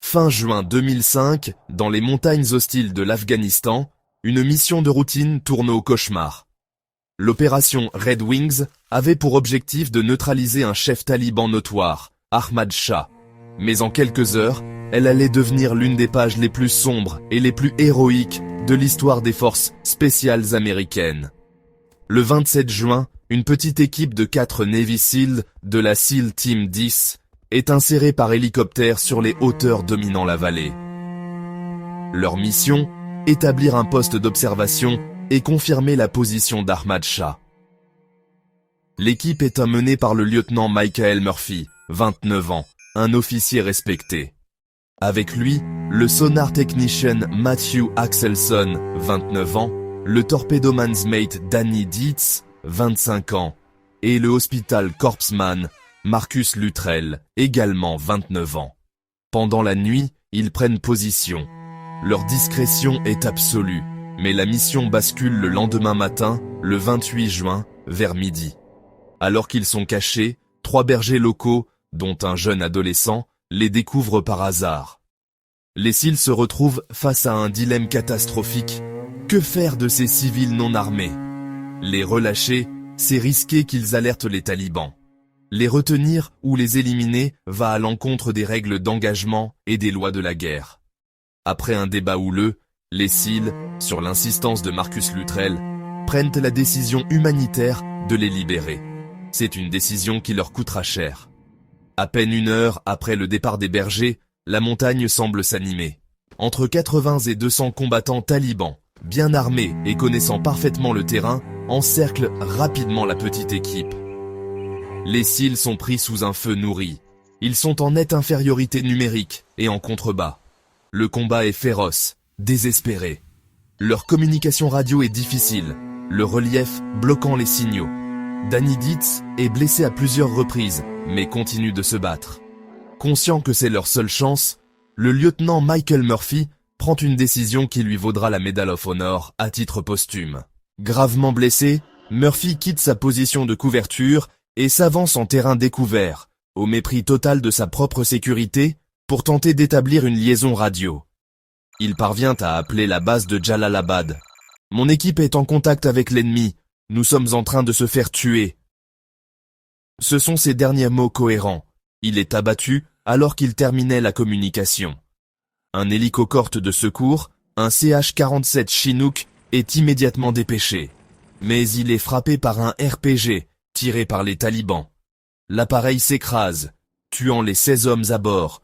Fin juin 2005, dans les montagnes hostiles de l'Afghanistan, une mission de routine tourne au cauchemar. L'opération Red Wings avait pour objectif de neutraliser un chef taliban notoire, Ahmad Shah. Mais en quelques heures, elle allait devenir l'une des pages les plus sombres et les plus héroïques de l'histoire des forces spéciales américaines. Le 27 juin, une petite équipe de 4 Navy SEAL de la SEAL Team 10 est insérée par hélicoptère sur les hauteurs dominant la vallée. Leur mission, établir un poste d'observation et confirmer la position d'Ahmad Shah. L'équipe est menée par le lieutenant Michael Murphy, 29 ans, un officier respecté. Avec lui, le sonar technician Matthew Axelson, 29 ans, le torpedoman's mate Danny Dietz, 25 ans, et le hospital corpsman Marcus Luttrell, également 29 ans. Pendant la nuit, ils prennent position. Leur discrétion est absolue, mais la mission bascule le lendemain matin, le 28 juin, vers midi. Alors qu'ils sont cachés, 3 bergers locaux, dont un jeune adolescent, les découvrent par hasard. Les SEAL se retrouvent face à un dilemme catastrophique. Que faire de ces civils non armés? Les relâcher, c'est risquer qu'ils alertent les talibans. Les retenir ou les éliminer va à l'encontre des règles d'engagement et des lois de la guerre. Après un débat houleux, les SEAL, sur l'insistance de Marcus Luttrell, prennent la décision humanitaire de les libérer. C'est une décision qui leur coûtera cher. À peine 1 heure après le départ des bergers, la montagne semble s'animer. Entre 80 et 200 combattants talibans, bien armés et connaissant parfaitement le terrain, encerclent rapidement la petite équipe. Les SEAL sont pris sous un feu nourri. Ils sont en nette infériorité numérique et en contrebas. Le combat est féroce, désespéré. Leur communication radio est difficile, le relief bloquant les signaux. Danny Dietz est blessé à plusieurs reprises, mais continue de se battre. Conscient que c'est leur seule chance, le lieutenant Michael Murphy prend une décision qui lui vaudra la Medal of Honor à titre posthume. Gravement blessé, Murphy quitte sa position de couverture et s'avance en terrain découvert, au mépris total de sa propre sécurité, pour tenter d'établir une liaison radio. Il parvient à appeler la base de Jalalabad. « Mon équipe est en contact avec l'ennemi, nous sommes en train de se faire tuer. » Ce sont ses derniers mots cohérents. Il est abattu alors qu'il terminait la communication. Un hélicocorte de secours, un CH-47 Chinook, est immédiatement dépêché. Mais il est frappé par un RPG, tiré par les talibans. L'appareil s'écrase, tuant les 16 hommes à bord,